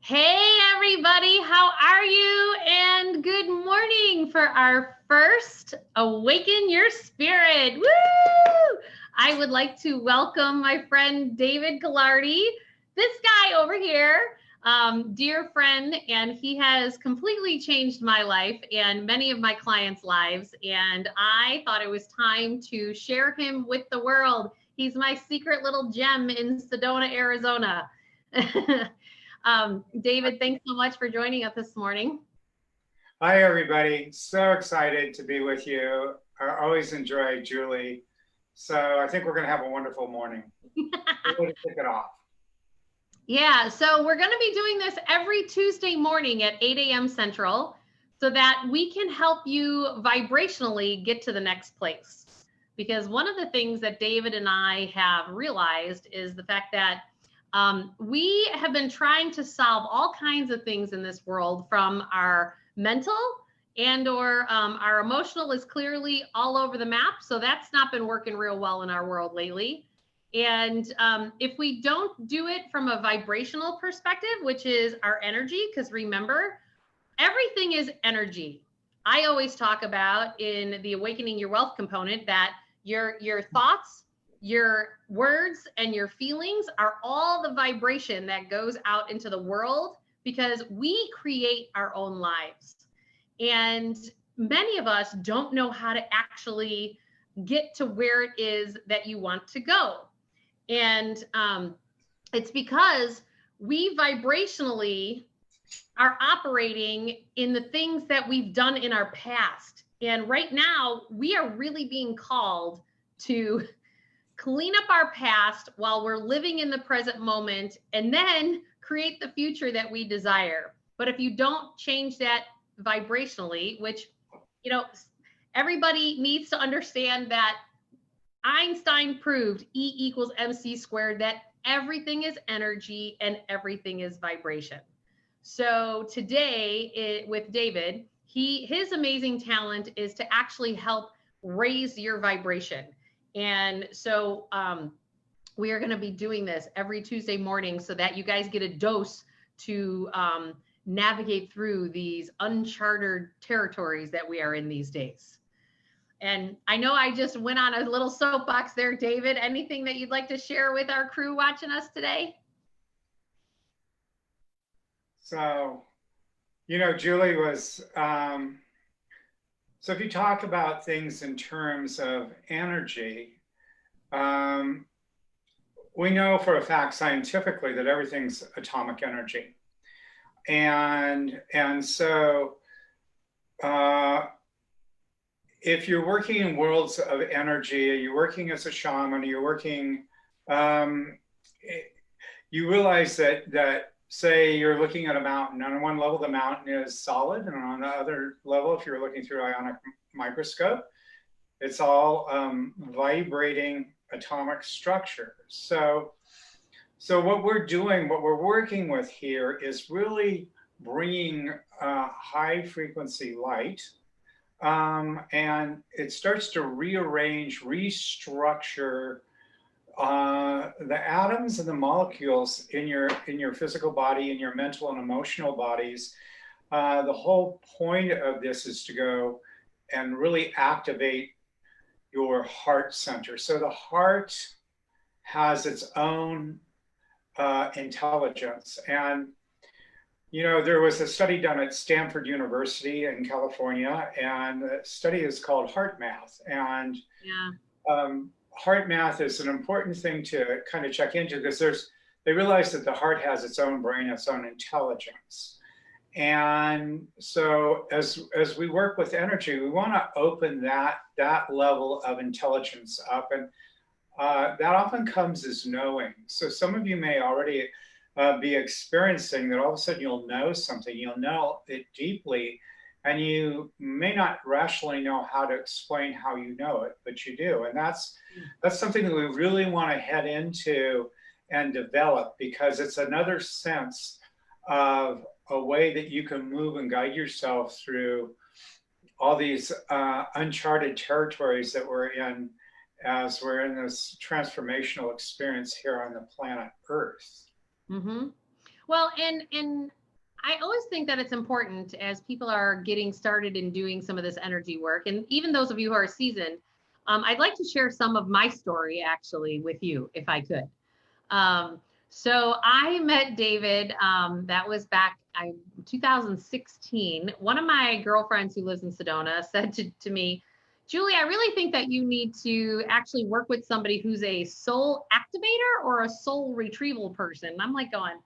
Hey everybody, how are you? And good morning for our first Awaken Your Spirit. Woo! I would like to welcome my friend David Gilardy, this guy over here, dear friend, and he has completely changed my life and many of my clients' lives. And I thought it was time to share him with the world. He's my secret little gem in Sedona, Arizona. David, thanks so much for joining us this morning. Hi, everybody. So excited to be with you. I always enjoy Julie. So I think we're going to have a wonderful morning. We're going to kick it off. Yeah, so we're going to be doing this every Tuesday morning at 8 a.m. Central so that we can help you vibrationally get to the next place. Because one of the things that David and I have realized is the fact that we have been trying to solve all kinds of things in this world, from our mental and or our emotional is clearly all over the map. So that's not been working real well in our world lately. And if we don't do it from a vibrational perspective, which is our energy, because remember, everything is energy. I always talk about in the Awakening Your Wealth component that your thoughts, your words, and your feelings are all the vibration that goes out into the world, because we create our own lives. And many of us don't know how to actually get to where it is that you want to go. And it's because we vibrationally are operating in the things that we've done in our past. And right now, we are really being called to clean up our past while we're living in the present moment, and then create the future that we desire. But if you don't change that vibrationally, which, everybody needs to understand that Einstein proved E=mc², that everything is energy and everything is vibration. So today with David, his amazing talent is to actually help raise your vibration. And so we are going to be doing this every Tuesday morning so that you guys get a dose to navigate through these uncharted territories that we are in these days. And I know I just went on a little soapbox there, David. Anything that you'd like to share with our crew watching us today? So, Julie was, so if you talk about things in terms of energy, we know for a fact scientifically that everything's atomic energy. And so if you're working in worlds of energy, you're working as a shaman, you're working, you realize that say you're looking at a mountain. On one level, the mountain is solid, and on the other level, if you're looking through an ionic microscope, it's all vibrating atomic structures. So what we're doing, what we're working with here is really bringing high frequency light, and it starts to rearrange, restructure the atoms and the molecules in your physical body, in your mental and emotional bodies. The whole point of this is to go and really activate your heart center. So the heart has its own intelligence. And, there was a study done at Stanford University in California, and the study is called Heart Math. And heart math is an important thing to kind of check into, because they realize that the heart has its own brain, its own intelligence. And so as we work with energy, we want to open that level of intelligence up. And that often comes as knowing. So some of you may already be experiencing that all of a sudden you'll know something, you'll know it deeply, and you may not rationally know how to explain how you know it, but you do. And that's something that we really want to head into and develop, because it's another sense of a way that you can move and guide yourself through all these uncharted territories that we're in as we're in this transformational experience here on the planet Earth. Mm-hmm. Well, and I always think that it's important as people are getting started in doing some of this energy work, and even those of you who are seasoned, I'd like to share some of my story actually with you, if I could. So I met David, that was back in 2016. One of my girlfriends who lives in Sedona said to me, Julie, I really think that you need to actually work with somebody who's a soul activator or a soul retrieval person. And I'm like going,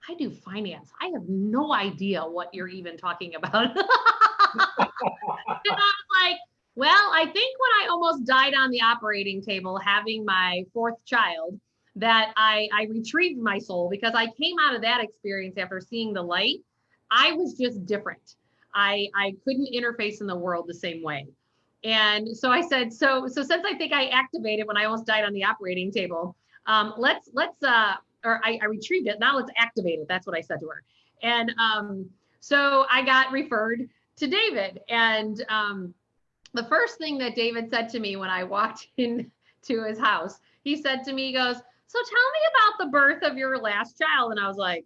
I do finance. I have no idea what you're even talking about. And I was like, well, I think when I almost died on the operating table having my fourth child, that I retrieved my soul, because I came out of that experience after seeing the light. I was just different. I couldn't interface in the world the same way. And so I said, so since I think I activated when I almost died on the operating table, or I retrieved it. Now let's activate it. That's what I said to her. And so I got referred to David. And the first thing that David said to me when I walked into his house, he said to me, he goes, so tell me about the birth of your last child. And I was like,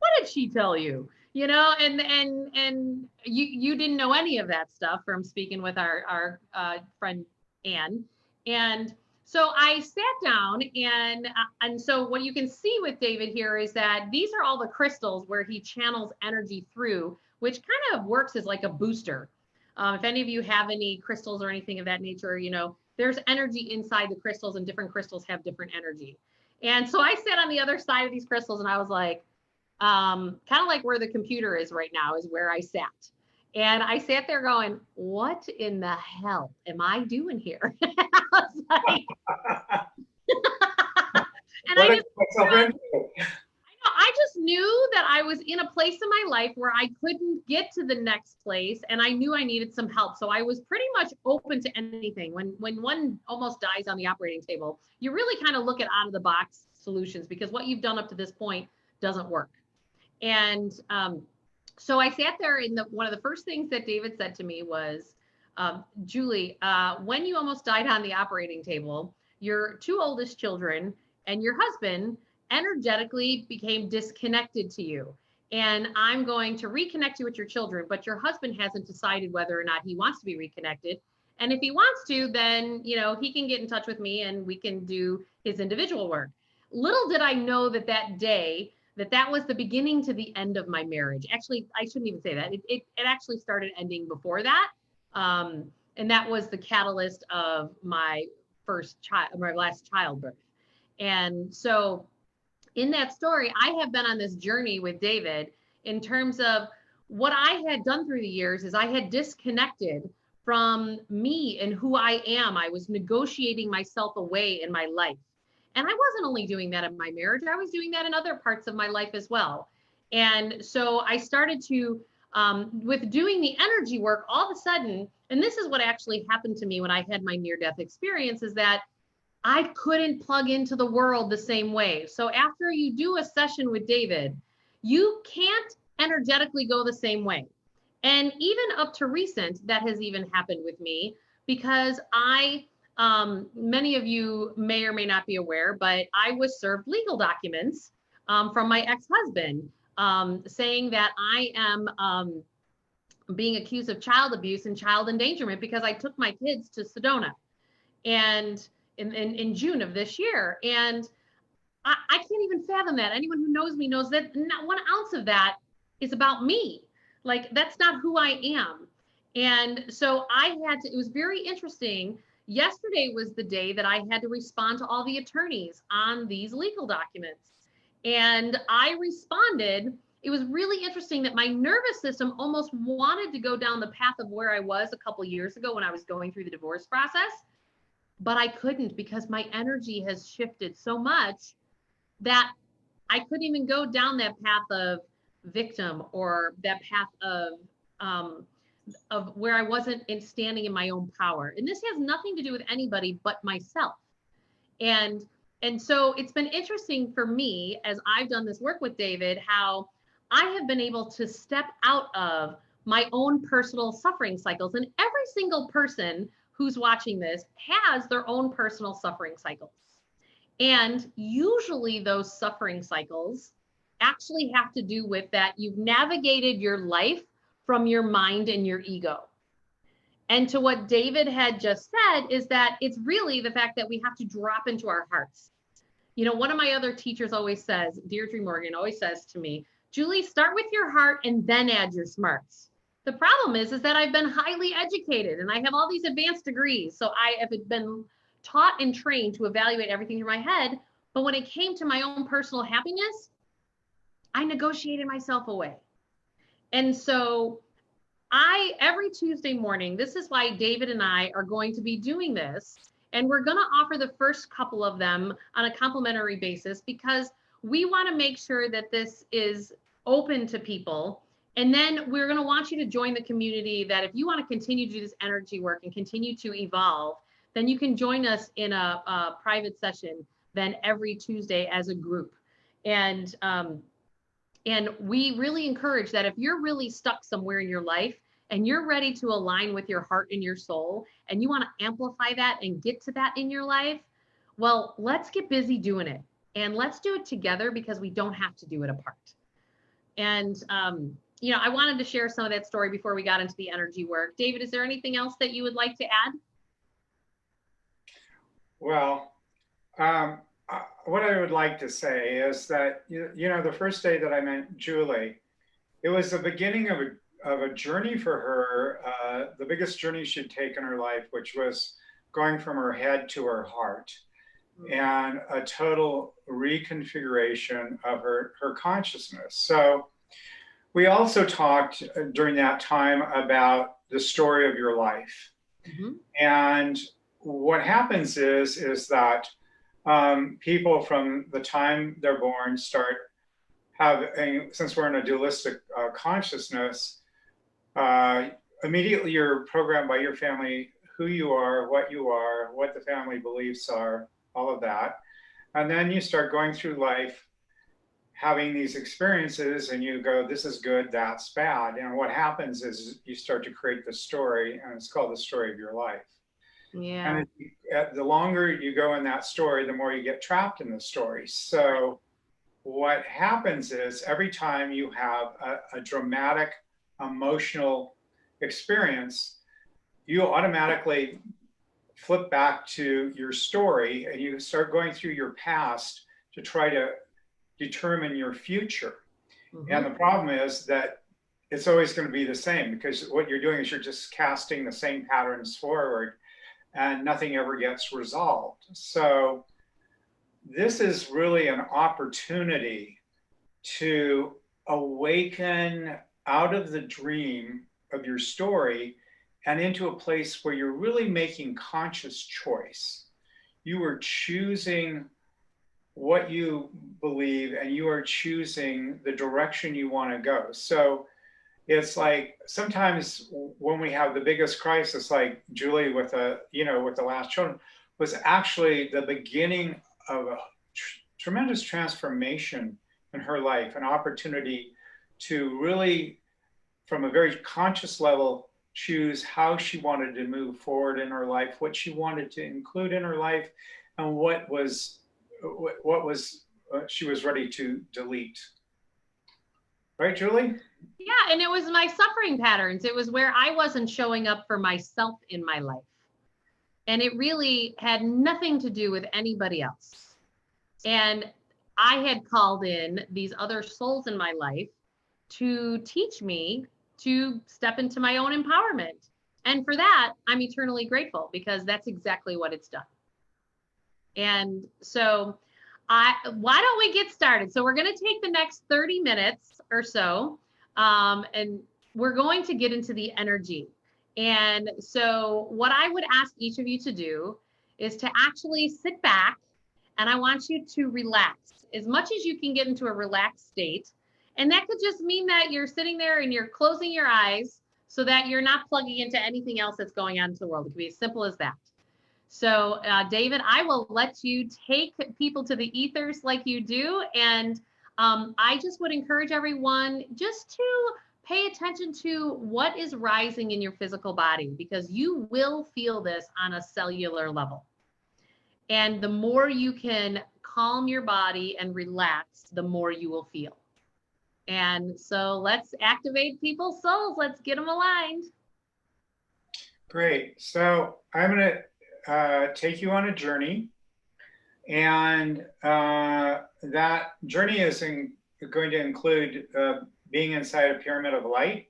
what did she tell you? You know, and you didn't know any of that stuff from speaking with our friend Ann. And so I sat down, and so what you can see with David here is that these are all the crystals where he channels energy through, which kind of works as like a booster. If any of you have any crystals or anything of that nature, you know, there's energy inside the crystals, and different crystals have different energy. And so I sat on the other side of these crystals, and I was like, kind of like where the computer is right now is where I sat. And I sat there going, what in the hell am I doing here? I was like, and I just knew that I was in a place in my life where I couldn't get to the next place, and I knew I needed some help. So I was pretty much open to anything. When one almost dies on the operating table, you really kind of look at out of the box solutions, because what you've done up to this point doesn't work. And so I sat there, and one of the first things that David said to me was, Julie, when you almost died on the operating table, your two oldest children and your husband energetically became disconnected to you. And I'm going to reconnect you with your children, but your husband hasn't decided whether or not he wants to be reconnected. And if he wants to, then, you know, he can get in touch with me and we can do his individual work. Little did I know that day, that was the beginning to the end of my marriage. Actually, I shouldn't even say that. It actually started ending before that. And that was the catalyst of my last childbirth. And so in that story, I have been on this journey with David in terms of what I had done through the years is I had disconnected from me and who I am. I was negotiating myself away in my life. And I wasn't only doing that in my marriage, I was doing that in other parts of my life as well. And so I started to, with doing the energy work, all of a sudden, and this is what actually happened to me when I had my near-death experience, is that I couldn't plug into the world the same way. So after you do a session with David, you can't energetically go the same way. And even up to recent, that has even happened with me, because many of you may or may not be aware, but I was served legal documents from my ex-husband saying that I am being accused of child abuse and child endangerment because I took my kids to Sedona and in June of this year. And I can't even fathom that. Anyone who knows me knows that not 1 ounce of that is about me. Like, that's not who I am. And so it was very interesting. Yesterday was the day that I had to respond to all the attorneys on these legal documents. And I responded. It was really interesting that my nervous system almost wanted to go down the path of where I was a couple years ago when I was going through the divorce process, but I couldn't, because my energy has shifted so much that I couldn't even go down that path of victim or that path of where I wasn't standing in my own power. And this has nothing to do with anybody but myself. And so it's been interesting for me as I've done this work with David, how I have been able to step out of my own personal suffering cycles. And every single person who's watching this has their own personal suffering cycles. And usually those suffering cycles actually have to do with that you've navigated your life from your mind and your ego. And to what David had just said is that it's really the fact that we have to drop into our hearts. You know, one of my other teachers always says, Deirdre Morgan always says to me, Julie, start with your heart and then add your smarts. The problem is that I've been highly educated and I have all these advanced degrees. So I have been taught and trained to evaluate everything through my head. But when it came to my own personal happiness, I negotiated myself away. And so every Tuesday morning, this is why David and I are going to be doing this. And we're going to offer the first couple of them on a complimentary basis because we want to make sure that this is open to people. And then we're going to want you to join the community that if you want to continue to do this energy work and continue to evolve, then you can join us in a private session then every Tuesday as a group. And we really encourage that if you're really stuck somewhere in your life and you're ready to align with your heart and your soul, and you want to amplify that and get to that in your life, well, let's get busy doing it. And let's do it together because we don't have to do it apart. And, you know, I wanted to share some of that story before we got into the energy work. David, is there anything else that you would like to add? Well, what I would like to say is that, you know, the first day that I met Julie, it was the beginning of a journey for her, the biggest journey she'd taken in her life, which was going from her head to her heart, and a total reconfiguration of her consciousness. So we also talked during that time about the story of your life. Mm-hmm. And what happens is that people from the time they're born start having, since we're in a dualistic consciousness, immediately you're programmed by your family, who you are, what the family beliefs are, all of that. And then you start going through life having these experiences and you go, this is good, that's bad. And what happens is you start to create the story, and it's called the story of your life. Yeah. And the longer you go in that story, the more you get trapped in the story. So what happens is every time you have a dramatic emotional experience, you automatically flip back to your story and you start going through your past to try to determine your future. Mm-hmm. And the problem is that it's always going to be the same, because what you're doing is you're just casting the same patterns forward and nothing ever gets resolved. So this is really an opportunity to awaken out of the dream of your story and into a place where you're really making conscious choice. You are choosing what you believe and you are choosing the direction you want to go. So it's like sometimes when we have the biggest crisis, like Julie with the last children, was actually the beginning of a tremendous transformation in her life, an opportunity to really, from a very conscious level, choose how she wanted to move forward in her life, what she wanted to include in her life, and what she was ready to delete. Right, Julie? Yeah, and it was my suffering patterns. It was where I wasn't showing up for myself in my life. And it really had nothing to do with anybody else. And I had called in these other souls in my life to teach me to step into my own empowerment. And for that, I'm eternally grateful, because that's exactly what it's done. And so why don't we get started? So we're going to take the next 30 minutes or so, and we're going to get into the energy. And so what I would ask each of you to do is to actually sit back, and I want you to relax as much as you can get into a relaxed state. And that could just mean that you're sitting there and you're closing your eyes so that you're not plugging into anything else that's going on in the world. It could be as simple as that. So David, I will let you take people to the ethers like you do. And I just would encourage everyone just to pay attention to what is rising in your physical body, because you will feel this on a cellular level. And the more you can calm your body and relax, the more you will feel. And so let's activate people's souls. Let's get them aligned. Great. So I'm going to take you on a journey. And that journey is going to include being inside a pyramid of light.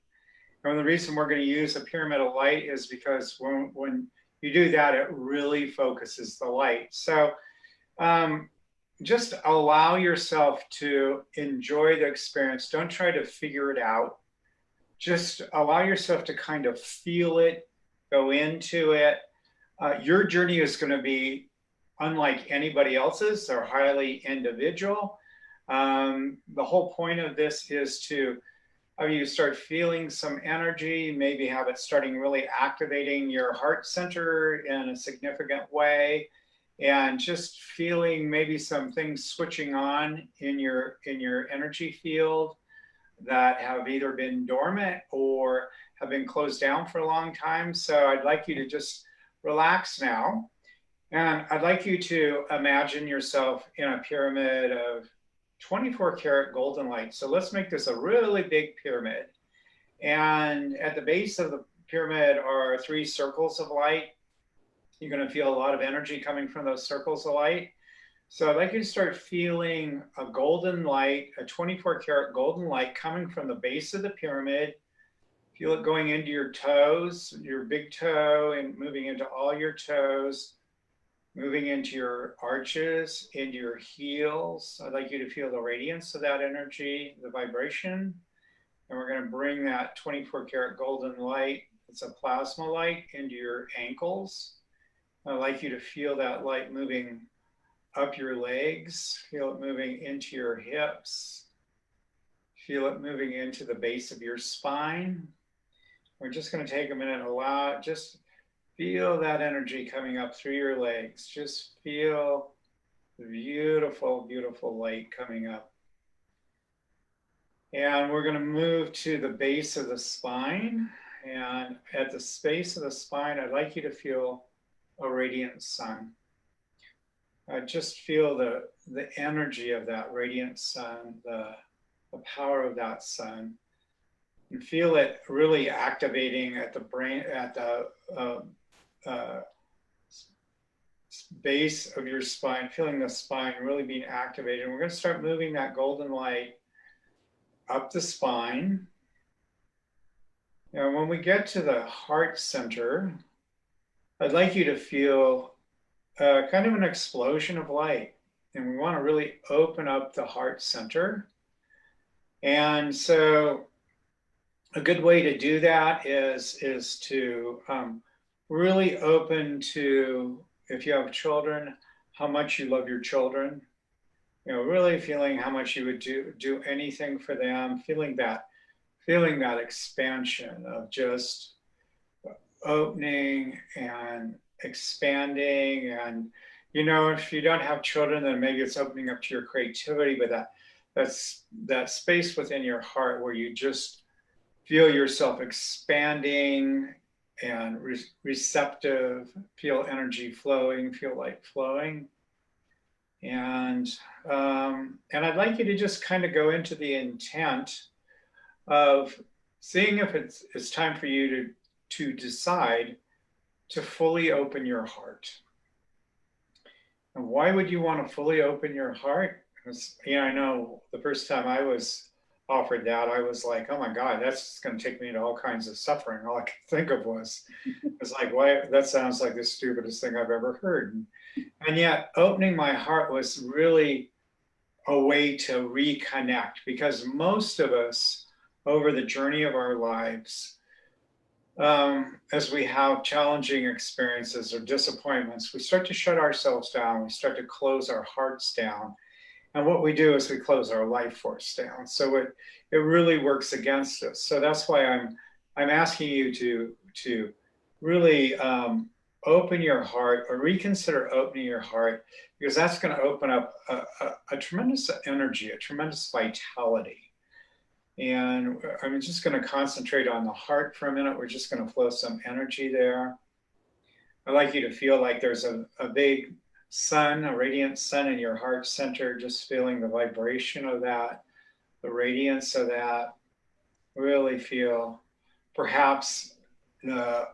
And the reason we're going to use a pyramid of light is because when you do that, it really focuses the light. So just allow yourself to enjoy the experience. Don't try to figure it out. Just allow yourself to kind of feel it, go into it. Your journey is going to be unlike anybody else's. They're highly individual. The whole point of this is to have you start feeling some energy, maybe have it starting really activating your heart center in a significant way, and just feeling maybe some things switching on in your energy field that have either been dormant or have been closed down for a long time. So I'd like you to just relax now. And I'd like you to imagine yourself in a pyramid of 24 karat golden light. So let's make this a really big pyramid. And at the base of the pyramid are 3 circles of light. You're going to feel a lot of energy coming from those circles of light. So I'd like you to start feeling a golden light, a 24 karat golden light coming from the base of the pyramid. Feel it going into your toes, your big toe, and moving into all your toes, moving into your arches, into your heels. I'd like you to feel the radiance of that energy, the vibration. And we're going to bring that 24 karat golden light, it's a plasma light, into your ankles. I'd like you to feel that light moving up your legs, feel it moving into your hips, feel it moving into the base of your spine. We're just going to take a minute and just feel that energy coming up through your legs. Just feel the beautiful, beautiful light coming up. And we're going to move to the base of the spine. And at the base of the spine, I'd like you to feel a radiant sun. Just feel the energy of that radiant sun, the power of that sun. And feel it really activating at the brain, at the base of your spine, feeling the spine really being activated. And we're going to start moving that golden light up the spine. And when we get to the heart center, I'd like you to feel kind of an explosion of light. And we want to really open up the heart center. And so a good way to do that is to really open to, if you have children, how much you love your children. You know, really feeling how much you would do anything for them, feeling that expansion of just opening and expanding. And you know, if you don't have children, then maybe it's opening up to your creativity, but that's that space within your heart where you just feel yourself expanding and receptive, feel energy flowing, feel light flowing. And I'd like you to just kind of go into the intent of seeing if it's time for you to decide to fully open your heart. And why would you want to fully open your heart? Because, you know, I know the first time I was offered that, I was like, oh my God, that's going to take me into all kinds of suffering. All I could think of was like, why? That sounds like the stupidest thing I've ever heard. And yet opening my heart was really a way to reconnect, because most of us over the journey of our lives, as we have challenging experiences or disappointments, we start to shut ourselves down. We start to close our hearts down. And what we do is we close our life force down. So it really works against us. So that's why I'm asking you to really open your heart, or reconsider opening your heart, because that's going to open up a tremendous energy, a tremendous vitality. And I'm just going to concentrate on the heart for a minute. We're just going to flow some energy there. I'd like you to feel like there's a big sun, a radiant sun in your heart center, just feeling the vibration of that the radiance of that. Really feel perhaps the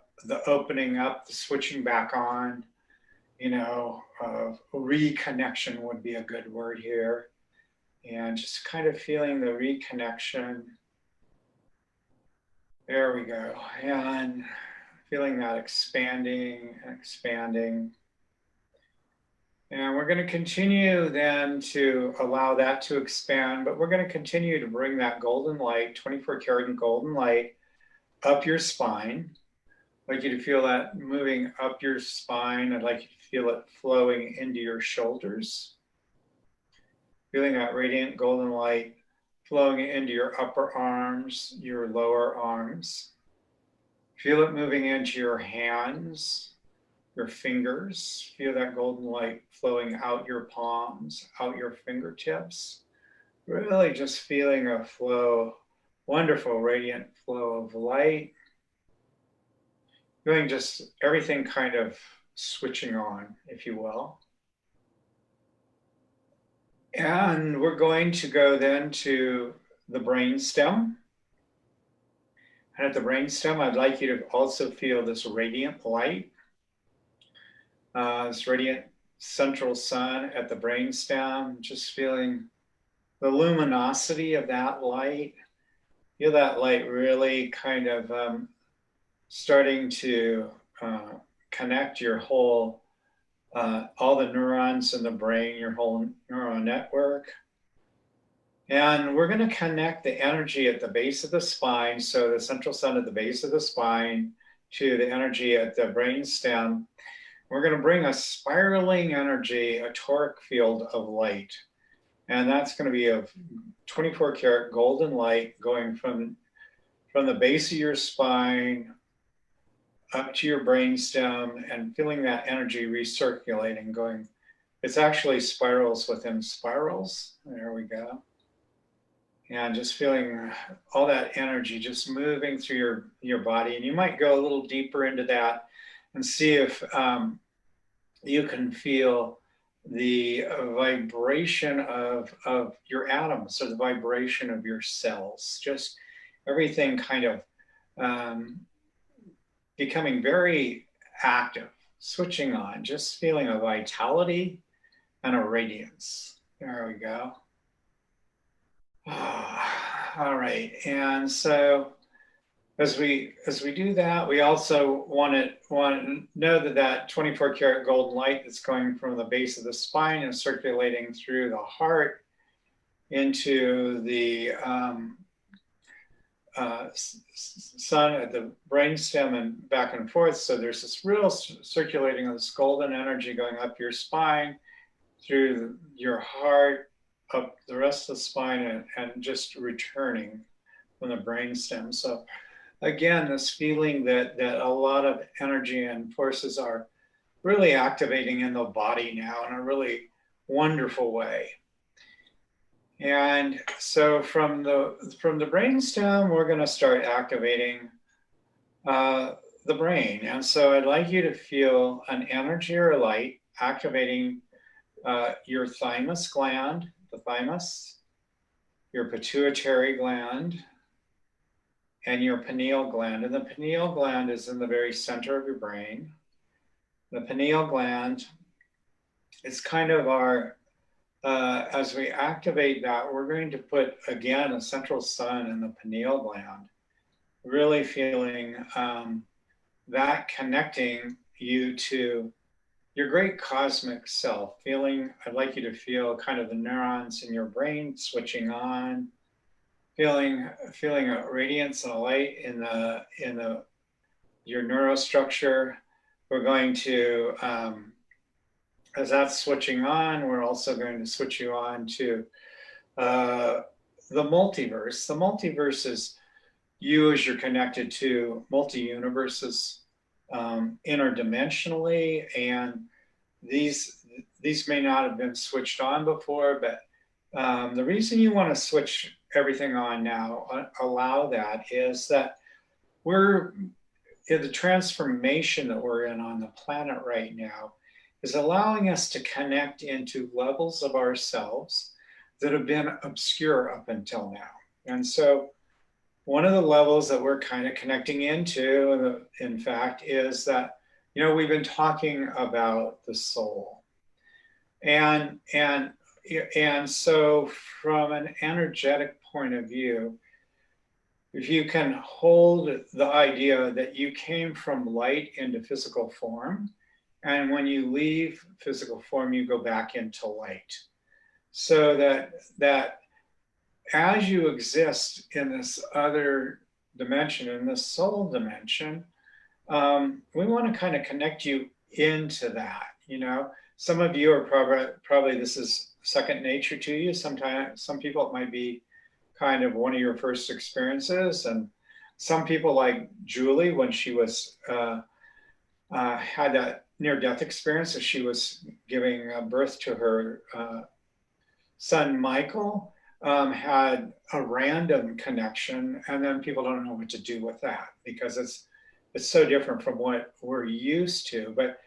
opening up, the switching back on, you know, reconnection would be a good word here. And just kind of feeling the reconnection. There we go. And feeling that expanding and expanding. And we're going to continue then to allow that to expand, but we're going to continue to bring that golden light, 24 karat golden light, up your spine. I'd like you to feel that moving up your spine. I'd like you to feel it flowing into your shoulders. Feeling that radiant golden light flowing into your upper arms, your lower arms. Feel it moving into your hands, your fingers. Feel that golden light flowing out your palms, out your fingertips. Really just feeling a flow, wonderful radiant flow of light. Feeling just everything kind of switching on, if you will. And we're going to go then to the brainstem. And at the brainstem, I'd like you to also feel this radiant light. This radiant central sun at the brainstem, just feeling the luminosity of that light. Feel that light really kind of starting to connect your whole, all the neurons in the brain, your whole neural network. And we're going to connect the energy at the base of the spine, so the central sun at the base of the spine, to the energy at the brainstem. We're going to bring a spiraling energy, a toric field of light. And that's going to be a 24 karat golden light going from the base of your spine up to your brainstem, and feeling that energy recirculating, going, it's actually spirals within spirals. There we go. And just feeling all that energy just moving through your body. And you might go a little deeper into that and see if you can feel the vibration of your atoms, or the vibration of your cells, just everything kind of becoming very active, switching on, just feeling a vitality and a radiance. There we go. All right, and so as we do that, we also want to know that 24 karat golden light that's going from the base of the spine and circulating through the heart into the sun at the brainstem and back and forth. So there's this real circulating of this golden energy going up your spine, through your heart, up the rest of the spine, and just returning from the brainstem. So again, this feeling that a lot of energy and forces are really activating in the body now in a really wonderful way. And so from the brainstem, we're going to start activating the brain. And so I'd like you to feel an energy or a light activating your thymus gland, the thymus, your pituitary gland, and your pineal gland. And the pineal gland is in the very center of your brain. The pineal gland is kind of our, as we activate that, we're going to put, again, a central sun in the pineal gland, really feeling that connecting you to your great cosmic self. Feeling, I'd like you to feel kind of the neurons in your brain switching on, feeling a radiance and a light in your neurostructure. We're going to, as that's switching on, we're also going to switch you on to the multiverse. The multiverse is you as you're connected to multi-universes interdimensionally, and these may not have been switched on before, but the reason you want to switch everything on now, allow that, is that we're in the transformation that we're in on the planet right now is allowing us to connect into levels of ourselves that have been obscure up until now. And so one of the levels that we're kind of connecting into, in fact, is that, you know, we've been talking about the soul. And so from an energetic point of view, if you can hold the idea that you came from light into physical form, and when you leave physical form, you go back into light. So that as you exist in this other dimension, in this soul dimension, we want to kind of connect you into that. You know, some of you are probably this is second nature to you. Sometimes, some people it might be kind of one of your first experiences, and some people like Julie, when she was had that near-death experience as she was giving birth to her son Michael, had a random connection, and then people don't know what to do with that because it's so different from what we're used to. But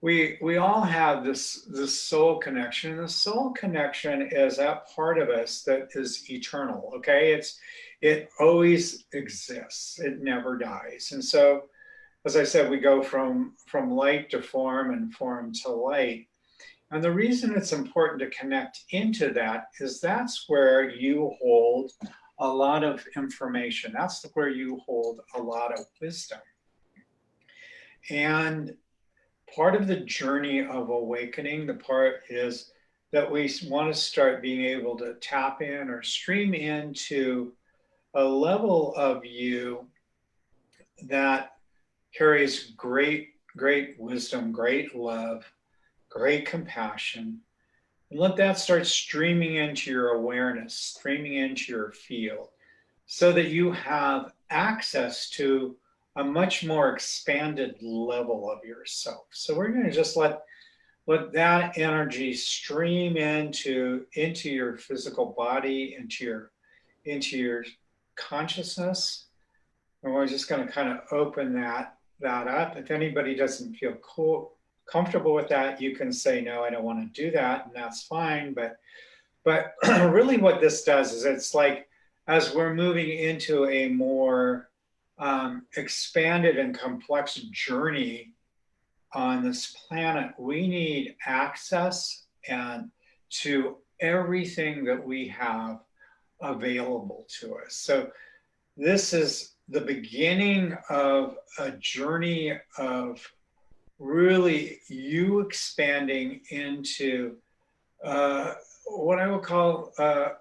we all have this soul connection, and the soul connection is that part of us that is eternal. Okay, it always exists, it never dies. And so, as I said, we go from light to form and form to light. And the reason it's important to connect into that is that's where you hold a lot of information. That's where you hold a lot of wisdom. And part of the journey of awakening, the part is that we want to start being able to tap in or stream into a level of you that carries great wisdom, great love, great compassion, and let that start streaming into your awareness, streaming into your field, so that you have access to a much more expanded level of yourself. So we're going to just let that energy stream into your physical body, into your consciousness, and we're just going to kind of open that up. If anybody doesn't feel comfortable with that, you can say, no, I don't want to do that, and that's fine. But really what this does is it's like, as we're moving into a more expanded and complex journey on this planet, we need access and to everything that we have available to us. So this is the beginning of a journey of really you expanding into what I would call a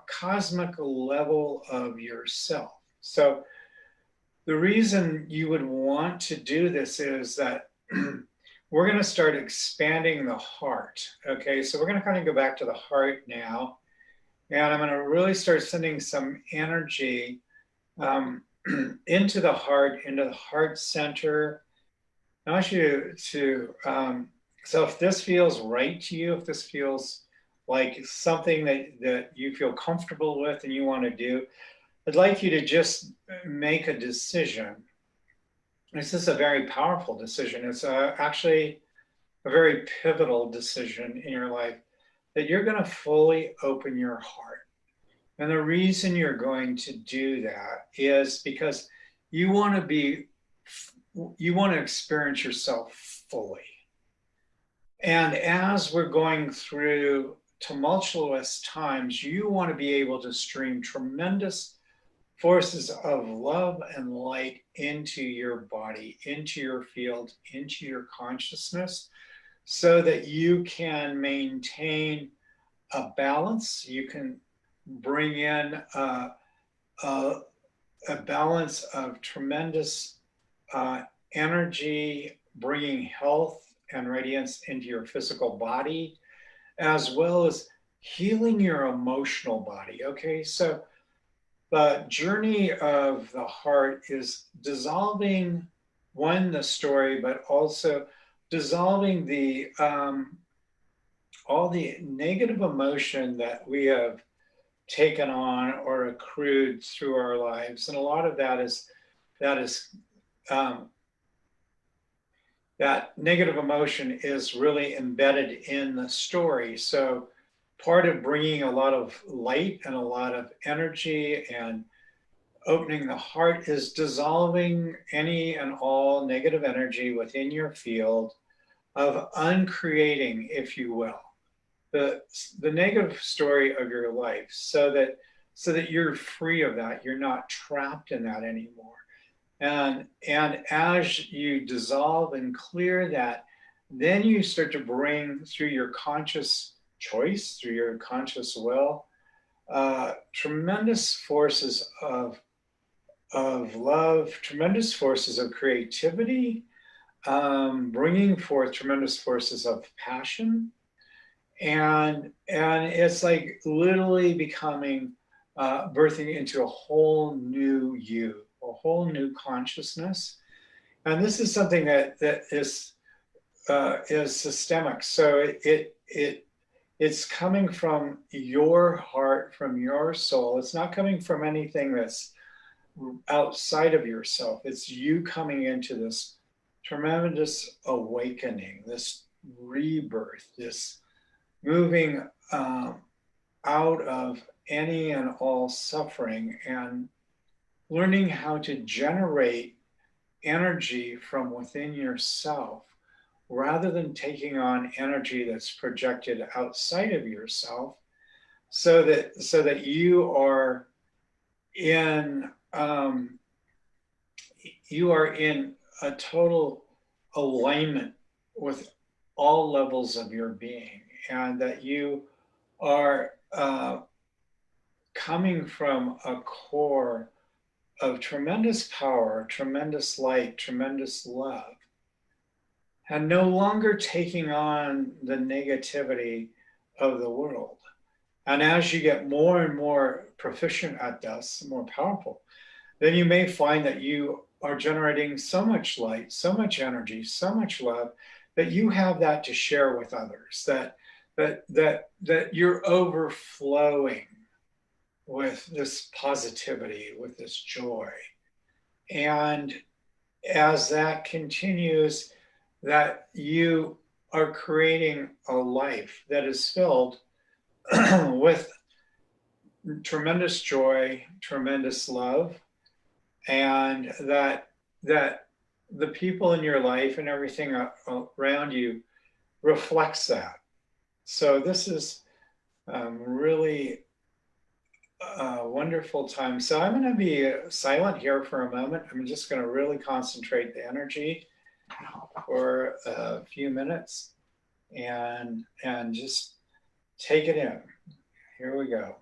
cosmic level of yourself. So the reason you would want to do this is that we're going to start expanding the heart. Okay, so we're going to kind of go back to the heart now, and I'm going to really start sending some energy into the heart center. I want you to, so if this feels right to you, if this feels like something that you feel comfortable with and you want to do, I'd like you to just make a decision. This is a very powerful decision. It's actually a very pivotal decision in your life, that you're going to fully open your heart. And the reason you're going to do that is because you want to experience yourself fully. And as we're going through tumultuous times, you want to be able to stream tremendous forces of love and light into your body, into your field, into your consciousness, so that you can maintain a balance. You can bring in a balance of tremendous energy, bringing health and radiance into your physical body, as well as healing your emotional body. Okay, so the journey of the heart is dissolving, the story, but also dissolving the all the negative emotion that we have taken on or accrued through our lives. And a lot of that is that negative emotion is really embedded in the story. So part of bringing a lot of light and a lot of energy and opening the heart is dissolving any and all negative energy within your field, of uncreating, if you will, the negative story of your life, so that you're free of that. You're not trapped in that anymore. And as you dissolve and clear that, then you start to bring, through your conscious choice, through your conscious will, tremendous forces of love, tremendous forces of creativity, bringing forth tremendous forces of passion. And it's like literally becoming, birthing into a whole new you, a whole new consciousness. And this is something that is systemic. So it's coming from your heart, from your soul. It's not coming from anything that's outside of yourself. It's you coming into this tremendous awakening, this rebirth, this moving out of any and all suffering, and learning how to generate energy from within yourself, rather than taking on energy that's projected outside of yourself, so that you are in a total alignment with all levels of your being, and that you are coming from a core of tremendous power, tremendous light, tremendous love, and no longer taking on the negativity of the world. And as you get more and more proficient at this, more powerful, then you may find that you are generating so much light, so much energy, so much love, that you have that to share with others, that you're overflowing with this positivity, with this joy. And as that continues, that you are creating a life that is filled with tremendous joy, tremendous love, and that the people in your life and everything around you reflects that. So this is really a wonderful time. So I'm going to be silent here for a moment. I'm just going to really concentrate the energy for a few minutes and just take it in. Here we go.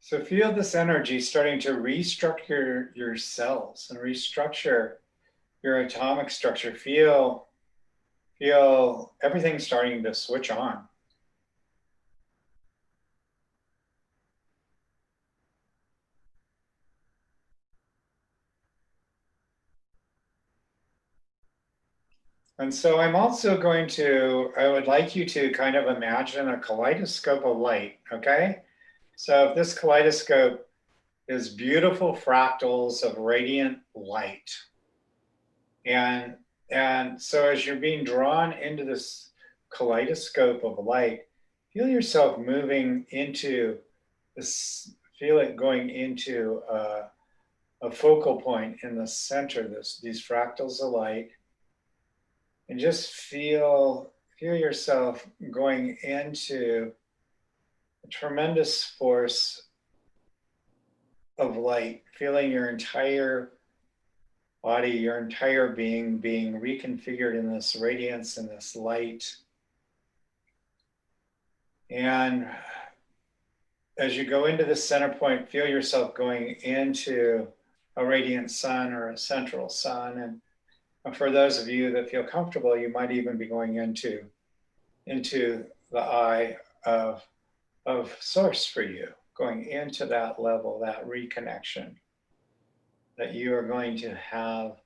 So feel this energy starting to restructure your cells and restructure your atomic structure. Feel everything starting to switch on. And so I'm also I would like you to kind of imagine a kaleidoscope of light, okay? So if this kaleidoscope is beautiful fractals of radiant light. And so as you're being drawn into this kaleidoscope of light, feel yourself moving into this, feel it going into a focal point in the center, these fractals of light. And just feel yourself going into a tremendous force of light, feeling your entire body, your entire being reconfigured in this radiance and this light. And as you go into the center point, feel yourself going into a radiant sun or a central sun. And for those of you that feel comfortable, you might even be going into the eye of source for you, going into that level, that reconnection, that you are going to have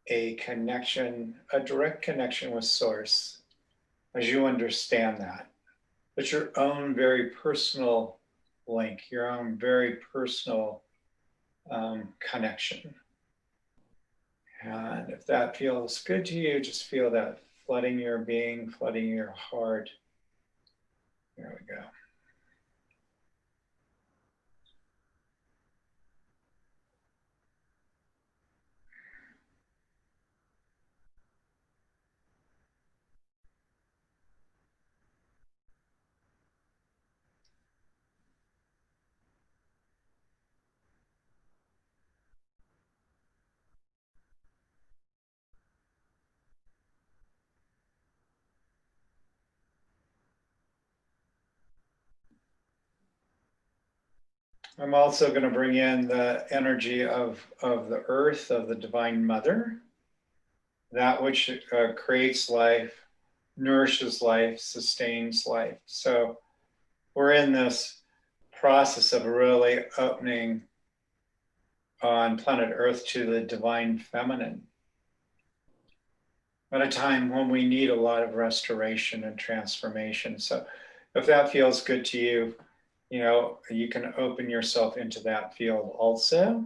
a connection, a direct connection with source as you understand that. But your own very personal link, your own very personal connection. And if that feels good to you, just feel that flooding your being, flooding your heart. There we go. I'm also going to bring in the energy of the earth, of the Divine Mother, that which creates life, nourishes life, sustains life. So we're in this process of really opening on planet Earth to the Divine Feminine at a time when we need a lot of restoration and transformation. So if that feels good to you, you know, you can open yourself into that field also.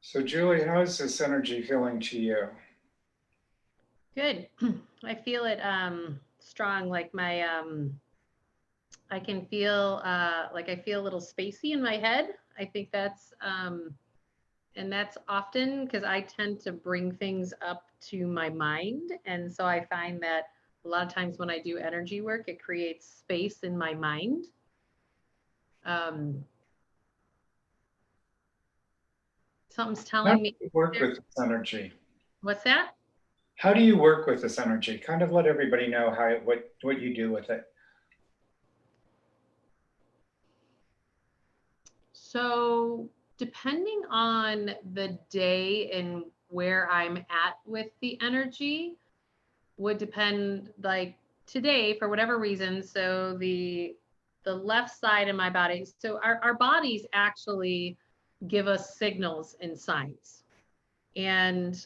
So Julie, how's this energy feeling to you? Good. I feel it strong, like my I can feel like I feel a little spacey in my head. I think that's and that's often because I tend to bring things up to my mind, and so I find that a lot of times when I do energy work, it creates space in my mind. Something's How telling do me. you work with this energy? What's that? How do you work with this energy? Kind of let everybody know what you do with it. So depending on the day and where I'm at with the energy would depend, like today, for whatever reason. So the left side of my body, so our bodies actually give us signals and signs. And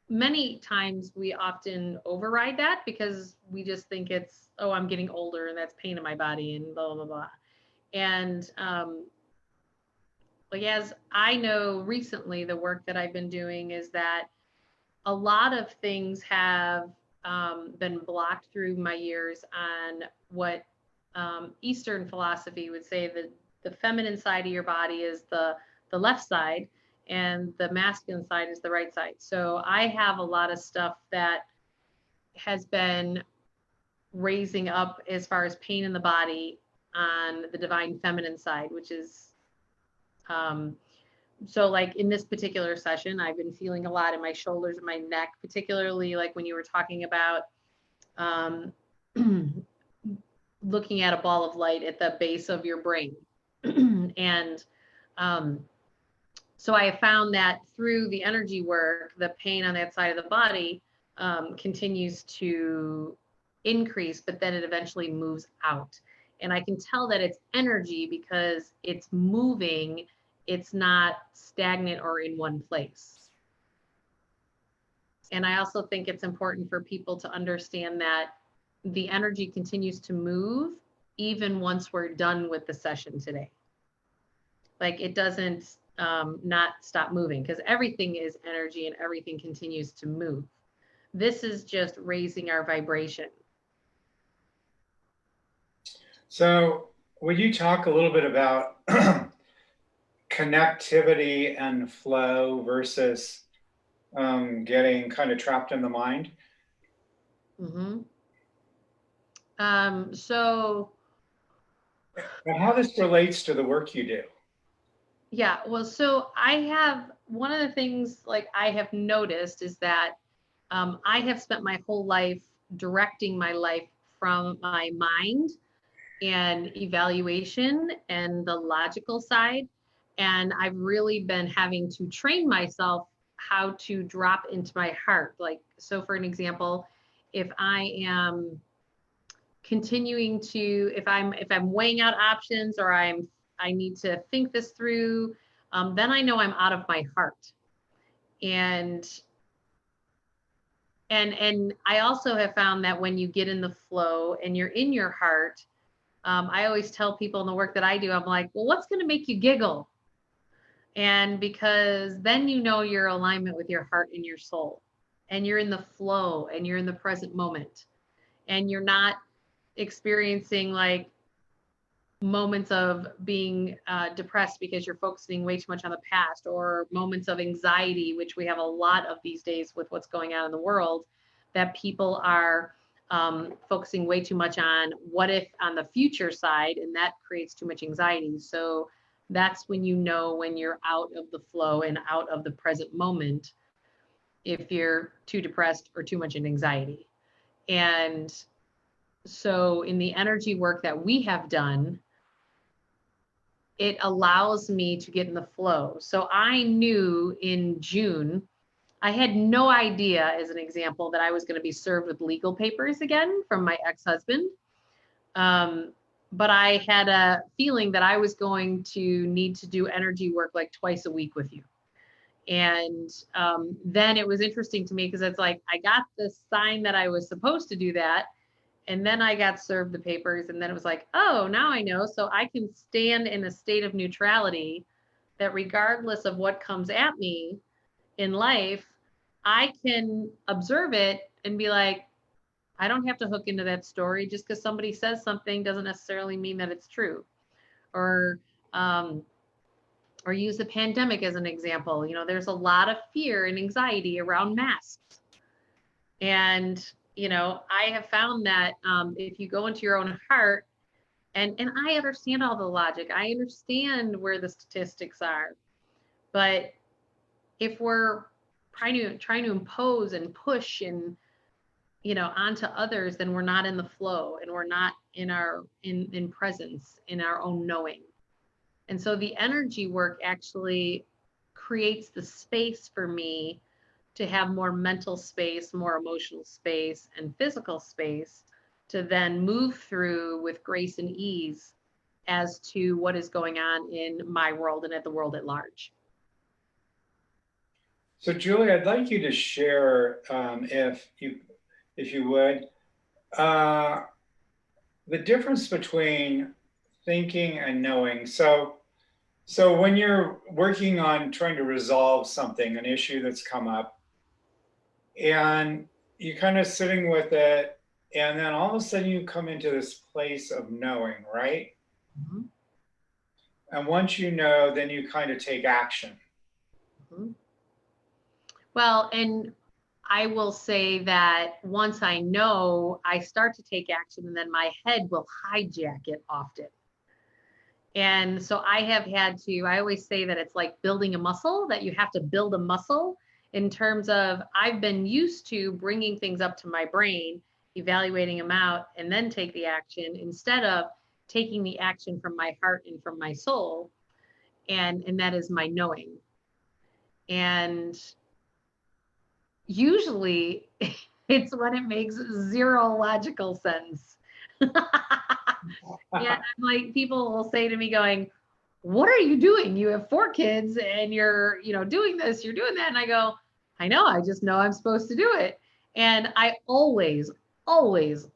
many times we often override that because we just think it's, oh, I'm getting older and that's pain in my body and blah, blah, blah. And like, as I know recently, the work that I've been doing is that a lot of things have been blocked through my years on what Eastern philosophy would say that the feminine side of your body is the left side and the masculine side is the right side. So I have a lot of stuff that has been raising up as far as pain in the body on the divine feminine side, which is so like in this particular session, I've been feeling a lot in my shoulders and my neck, particularly like when you were talking about looking at a ball of light at the base of your brain. And so I have found that through the energy work, the pain on that side of the body continues to increase, but then it eventually moves out. And I can tell that it's energy because it's moving. It's not stagnant or in one place. And I also think it's important for people to understand that the energy continues to move even once we're done with the session today. Like it doesn't not stop moving, because everything is energy and everything continues to move. This is just raising our vibration. So would you talk a little bit about connectivity and flow versus getting kind of trapped in the mind? Mm-hmm. So and how this relates to the work you do? Yeah, well, so I have, one of the things like I have noticed is that I have spent my whole life directing my life from my mind and evaluation and the logical side. And I've really been having to train myself how to drop into my heart. Like, so for an example, if I am continuing to, if I'm weighing out options or I need to think this through, then I know I'm out of my heart. And I also have found that when you get in the flow and you're in your heart, I always tell people in the work that I do, I'm like, well, what's going to make you giggle? And because then you know your alignment with your heart and your soul, and you're in the flow and you're in the present moment, and you're not experiencing like moments of being depressed because you're focusing way too much on the past, or moments of anxiety, which we have a lot of these days with what's going on in the world, that people are focusing way too much on what if on the future side, and that creates too much anxiety. So that's when you know when you're out of the flow and out of the present moment, if you're too depressed or too much in anxiety. And so in the energy work that we have done, it allows me to get in the flow. So I knew in June, I had no idea, as an example, that I was going to be served with legal papers again from my ex-husband. But I had a feeling that I was going to need to do energy work like twice a week with you. And then it was interesting to me because it's like, I got the sign that I was supposed to do that. And then I got served the papers, and then it was like, oh, now I know. So I can stand in a state of neutrality that regardless of what comes at me in life, I can observe it and be like, I don't have to hook into that story. Just because somebody says something doesn't necessarily mean that it's true. Or use the pandemic as an example. You know, there's a lot of fear and anxiety around masks. And, you know, I have found that if you go into your own heart And I understand all the logic. I understand where the statistics are. But if we're trying to impose and push and, you know, onto others, then we're not in the flow, and we're not in our in presence, in our own knowing. And so the energy work actually creates the space for me to have more mental space, more emotional space, and physical space to then move through with grace and ease as to what is going on in my world and at the world at large. So Julie, I'd like you to share, if you would, the difference between thinking and knowing. So when you're working on trying to resolve something, an issue that's come up, and you're kind of sitting with it, and then all of a sudden you come into this place of knowing, right? Mm-hmm. And once you know, then you kind of take action. Mm-hmm. Well, and I will say that once I know, I start to take action, and then my head will hijack it often. And so I have had to, I always say that it's like building a muscle, that you have to build a muscle in terms of, I've been used to bringing things up to my brain, evaluating them out, and then take the action instead of taking the action from my heart and from my soul. And that is my knowing. And usually it's when it makes zero logical sense. Yeah, like people will say to me going, what are you doing? You have 4 kids and you're, you know, doing this, you're doing that. And I go, I know, I just know I'm supposed to do it. And I always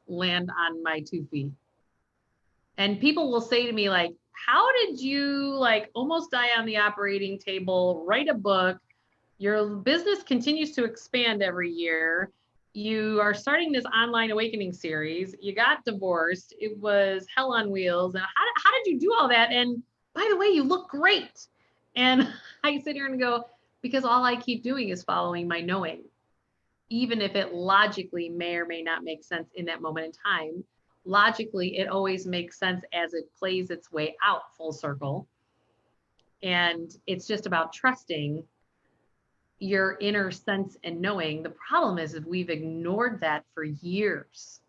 land on my 2 feet. And people will say to me like, how did you like almost die on the operating table, write a book? Your business continues to expand every year. You are starting this online awakening series. You got divorced. It was hell on wheels. And how did you do all that? And by the way, you look great. And I sit here and go, because all I keep doing is following my knowing, even if it logically may or may not make sense in that moment in time. Logically, it always makes sense as it plays its way out full circle. And it's just about trusting your inner sense and knowing. The problem is if we've ignored that for years.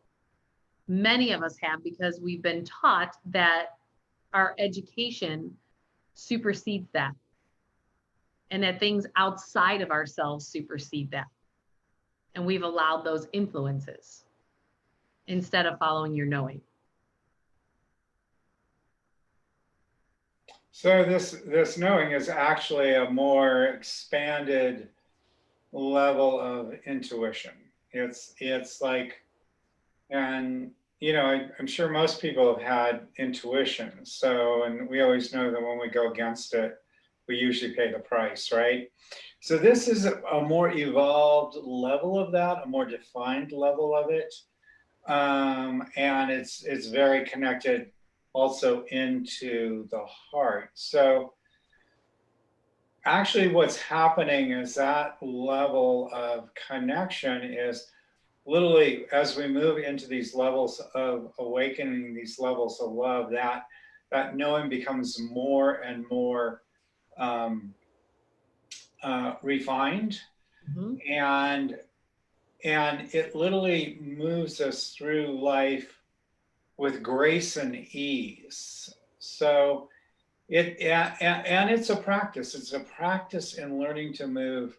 Many of us have, because we've been taught that our education supersedes that, and that things outside of ourselves supersede that. And we've allowed those influences instead of following your knowing. So this knowing is actually a more expanded level of intuition. It's like, and you know, I'm sure most people have had intuition. So, and we always know that when we go against it, we usually pay the price, right? So this is a more evolved level of that, a more defined level of it. And it's very connected also into the heart. So actually what's happening is that level of connection is literally, as we move into these levels of awakening, these levels of love, that knowing becomes more and more refined. Mm-hmm. And it literally moves us through life with grace and ease. So it's a practice. It's a practice in learning to move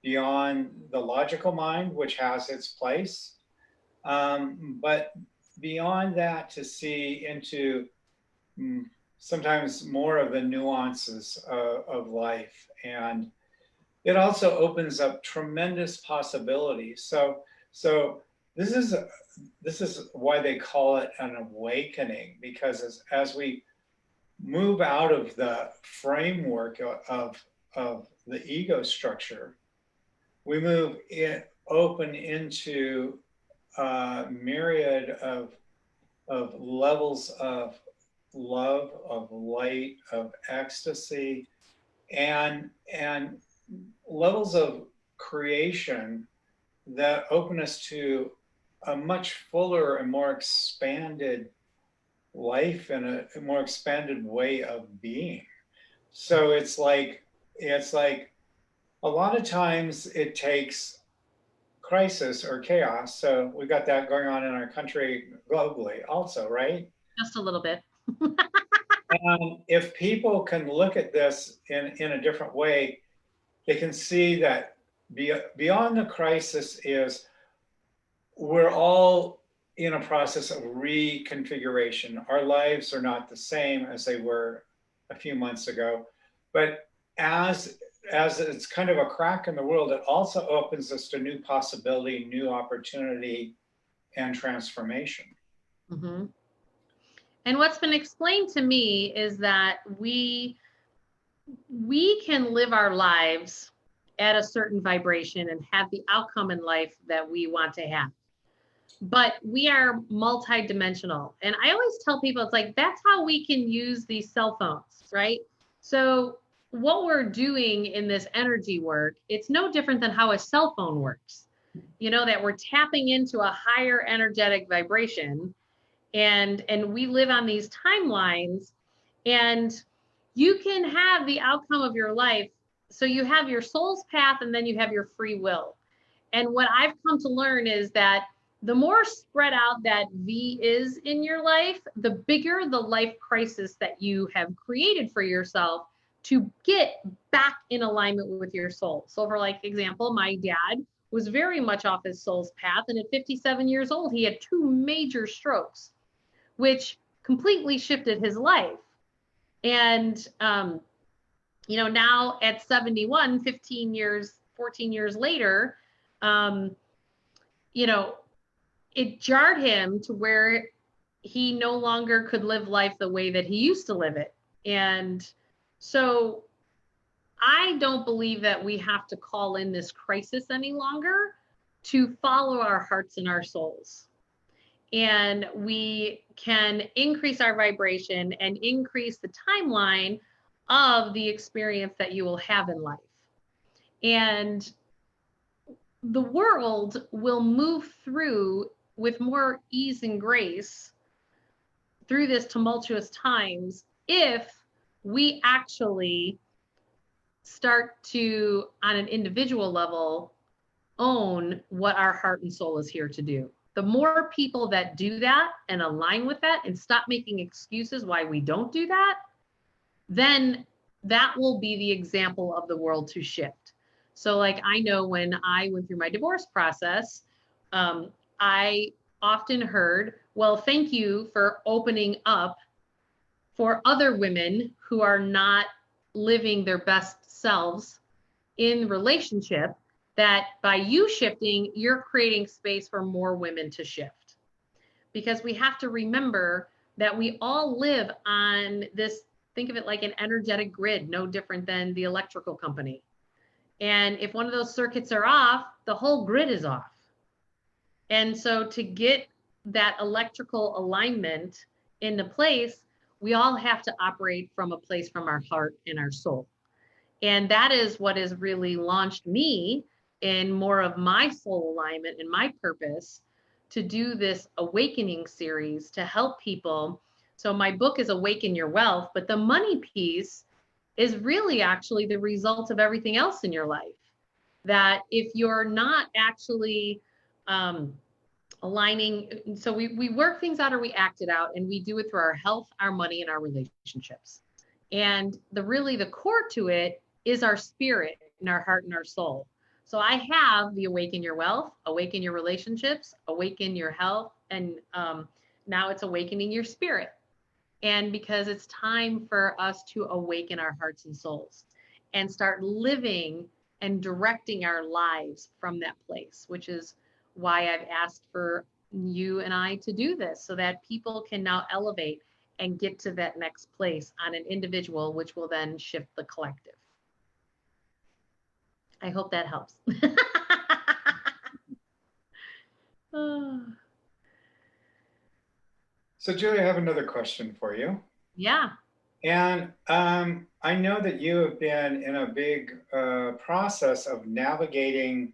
beyond the logical mind, which has its place, but beyond that, to see into sometimes more of the nuances of life. And it also opens up tremendous possibilities. So this is why they call it an awakening, because as we move out of the framework of the ego structure, we move open into a myriad of levels of love, of light, of ecstasy, and levels of creation that open us to a much fuller and more expanded life in a more expanded way of being. So it's like a lot of times it takes crisis or chaos. So we got that going on in our country globally also, right? Just a little bit. And if people can look at this in a different way, they can see that beyond the crisis is we're all in a process of reconfiguration. Our lives are not the same as they were a few months ago, but as it's kind of a crack in the world, it also opens us to new possibility, new opportunity, and transformation. Mm-hmm. And what's been explained to me is that we can live our lives at a certain vibration and have the outcome in life that we want to have. But we are multidimensional. And I always tell people, it's like, that's how we can use these cell phones, right? So what we're doing in this energy work, it's no different than how a cell phone works. You know, that we're tapping into a higher energetic vibration, and we live on these timelines, and you can have the outcome of your life. So you have your soul's path, and then you have your free will. And what I've come to learn is that the more spread out that V is in your life, the bigger the life crisis that you have created for yourself to get back in alignment with your soul. So for like example, my dad was very much off his soul's path. And at 57 years old, he had 2 major strokes, which completely shifted his life. And, you know, now at 71, 14 years later, you know, it jarred him to where he no longer could live life the way that he used to live it. And so I don't believe that we have to call in this crisis any longer to follow our hearts and our souls. And we can increase our vibration and increase the timeline of the experience that you will have in life. And the world will move through with more ease and grace through this tumultuous times if we actually start to, on an individual level, own what our heart and soul is here to do. The more people that do that and align with that and stop making excuses why we don't do that, then that will be the example of the world to shift. So like, I know when I went through my divorce process, I often heard, well, thank you for opening up for other women who are not living their best selves in relationship, that by you shifting, you're creating space for more women to shift. Because we have to remember that we all live on this, think of it like an energetic grid, no different than the electrical company. And if one of those circuits are off, the whole grid is off. And so to get that electrical alignment into place, we all have to operate from a place from our heart and our soul. And that is what has really launched me in more of my soul alignment and my purpose to do this awakening series to help people. So my book is Awaken Your Wealth, but the money piece is really actually the result of everything else in your life. That if you're not actually aligning, so we work things out or we act it out, and we do it through our health, our money, and our relationships. And the core to it is our spirit and our heart and our soul. So I have the Awaken Your Wealth, Awaken Your Relationships, Awaken Your Health, and now it's Awakening Your Spirit. And because it's time for us to awaken our hearts and souls and start living and directing our lives from that place, which is why I've asked for you and I to do this, so that people can now elevate and get to that next place on an individual, which will then shift the collective. I hope that helps. So Julie, I have another question for you. Yeah. And I know that you have been in a big process of navigating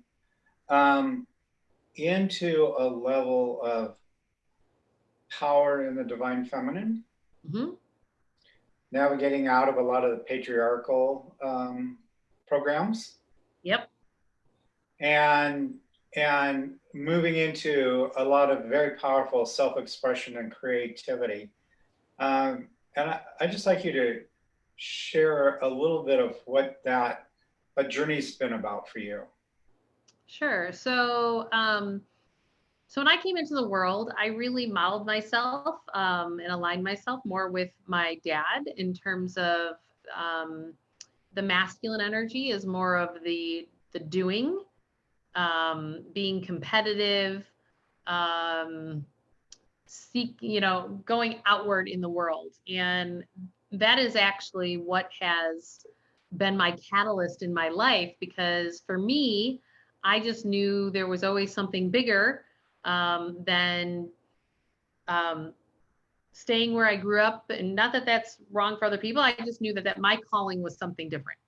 into a level of power in the divine feminine, Mm-hmm. navigating out of a lot of the patriarchal programs. Yep. And moving into a lot of very powerful self-expression and creativity. And I'd just like you to share a little bit of what that journey's been about for you. Sure. So, so when I came into the world, I really modeled myself and aligned myself more with my dad in terms of the masculine energy is more of the doing, being competitive, going outward in the world. And that is actually what has been my catalyst in my life, because for me, I just knew there was always something bigger than staying where I grew up. And not that that's wrong for other people. I just knew that my calling was something different.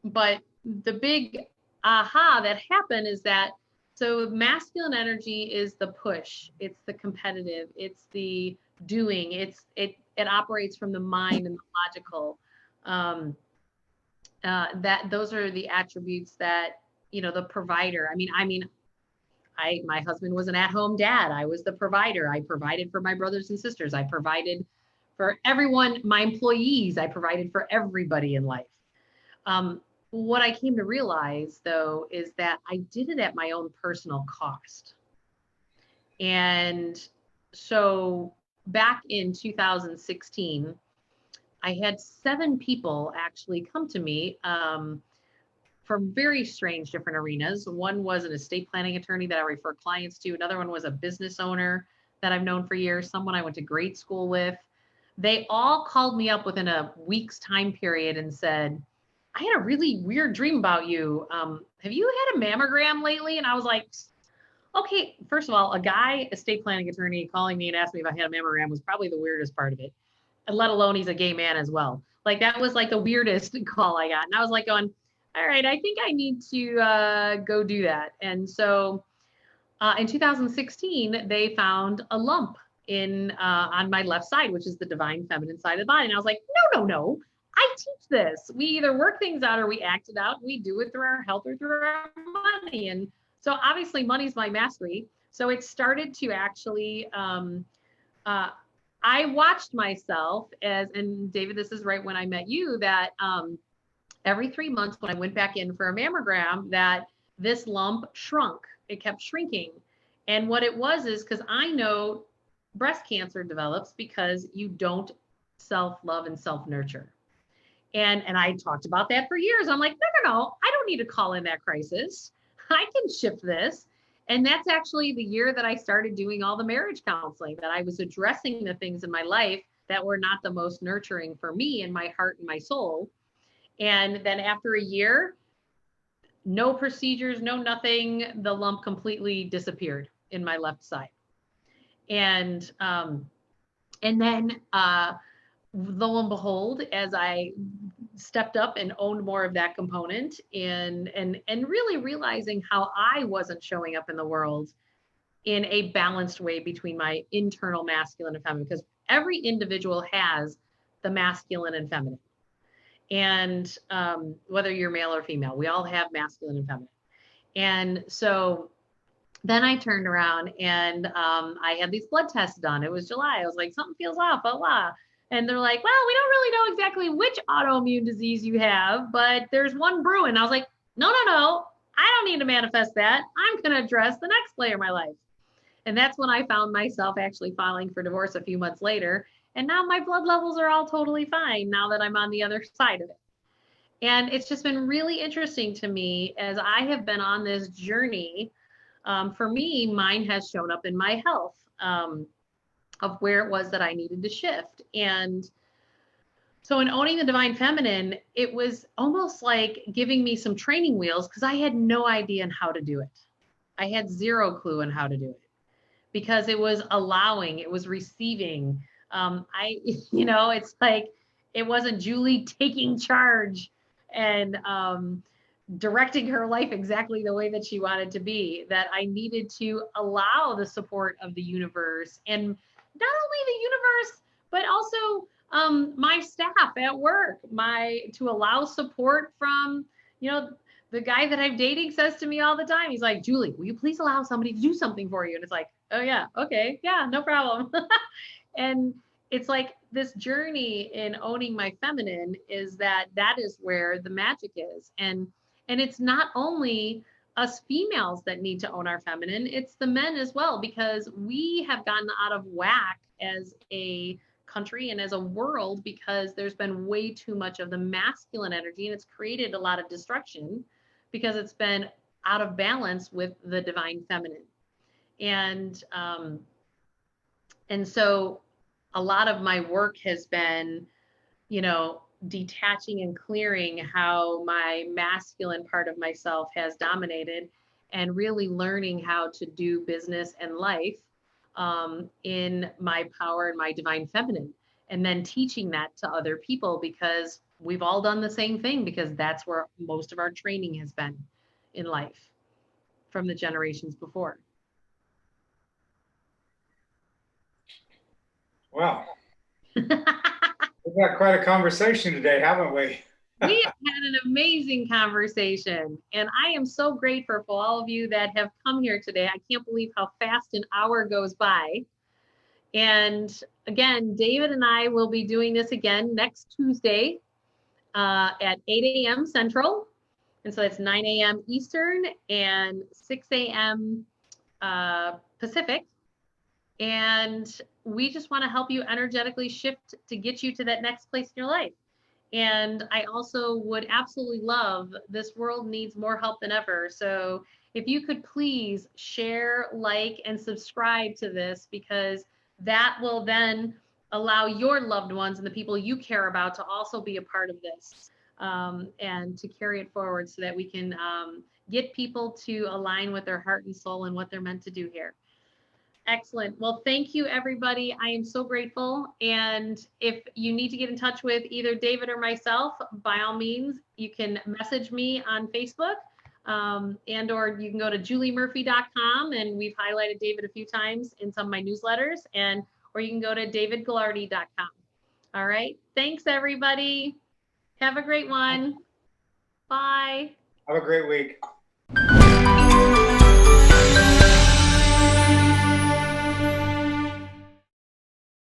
But the big aha that happened is that, so masculine energy is the push, it's the competitive, it's the doing, it operates from the mind and the logical. That those are the attributes that, the provider. My husband was an at-home dad. I was the provider. I provided for my brothers and sisters. I provided for everyone, my employees. I provided for everybody in life. What I came to realize, though, is that I did it at my own personal cost. And so back in 2016, I had 7 people actually come to me from very strange different arenas. One was an estate planning attorney that I refer clients to. Another one was a business owner that I've known for years, someone I went to grade school with. They all called me up within a week's time period and said, I had a really weird dream about you. Have you had a mammogram lately? And I was like, okay, first of all, a guy, estate planning attorney, calling me and asking me if I had a mammogram was probably the weirdest part of it, and let alone he's a gay man as well. Like, that was like the weirdest call I got. And I was like going, all right, I think I need to go do that. And so in 2016, they found a lump on my left side, which is the divine feminine side of the body. And I was like, no. I teach this. We either work things out or we act it out. We do it through our health or through our money. And so obviously money's my mastery. So it started to actually, I watched myself and David, this is right when I met you, that every 3 months when I went back in for a mammogram, that this lump shrunk. It kept shrinking. And what it was is because I know breast cancer develops because you don't self-love and self-nurture. And I talked about that for years. I'm like, no, I don't need to call in that crisis. I can shift this. And that's actually the year that I started doing all the marriage counseling, that I was addressing the things in my life that were not the most nurturing for me and my heart and my soul. And then after a year, no procedures, no nothing, the lump completely disappeared in my left side. And then lo and behold, as I stepped up and owned more of that component and really realizing how I wasn't showing up in the world in a balanced way between my internal masculine and feminine, because every individual has the masculine and feminine. And whether you're male or female, we all have masculine and feminine. And so then I turned around and I had these blood tests done. It was July. I was like, something feels off, blah, blah. And they're like, well, we don't really know exactly which autoimmune disease you have, but there's one brewing. I was like, no. I don't need to manifest that. I'm going to address the next layer of my life. And that's when I found myself actually filing for divorce a few months later. And now my blood levels are all totally fine now that I'm on the other side of it. And it's just been really interesting to me as I have been on this journey. For me, mine has shown up in my health. Of where it was that I needed to shift. And so in owning the divine feminine, it was almost like giving me some training wheels because I had no idea on how to do it. I had zero clue on how to do it because it was allowing, it was receiving. It's like, it wasn't Julie taking charge and directing her life exactly the way that she wanted to be, that I needed to allow the support of the universe, and not only the universe, but also my staff at work, to allow support from, the guy that I'm dating says to me all the time, he's like, Julie, will you please allow somebody to do something for you? And it's like, oh yeah, okay, yeah, no problem. And it's like this journey in owning my feminine is that is where the magic is. And it's not only us females that need to own our feminine, it's the men as well, because we have gotten out of whack as a country and as a world, because there's been way too much of the masculine energy, and it's created a lot of destruction because it's been out of balance with the divine feminine. And so a lot of my work has been, detaching and clearing how my masculine part of myself has dominated, and really learning how to do business and life in my power and my divine feminine, and then teaching that to other people, because we've all done the same thing, because that's where most of our training has been in life from the generations before. Wow. We've had quite a conversation today, haven't we? We have had an amazing conversation, and I am so grateful for all of you that have come here today. I can't believe how fast an hour goes by. And again, David and I will be doing this again next Tuesday at 8 a.m. Central. And so it's 9 a.m. Eastern and 6 a.m. Pacific. And we just want to help you energetically shift to get you to that next place in your life. And I also would absolutely love, this world needs more help than ever. So if you could please share, like, and subscribe to this, because that will then allow your loved ones and the people you care about to also be a part of this, and to carry it forward so that we can get people to align with their heart and soul and what they're meant to do here. Excellent. Well, thank you, everybody. I am so grateful. And if you need to get in touch with either David or myself, by all means, you can message me on Facebook, and or you can go to juliemurphy.com, and we've highlighted David a few times in some of my newsletters, or you can go to davidgilardy.com. All right. Thanks, everybody. Have a great one. Bye. Have a great week.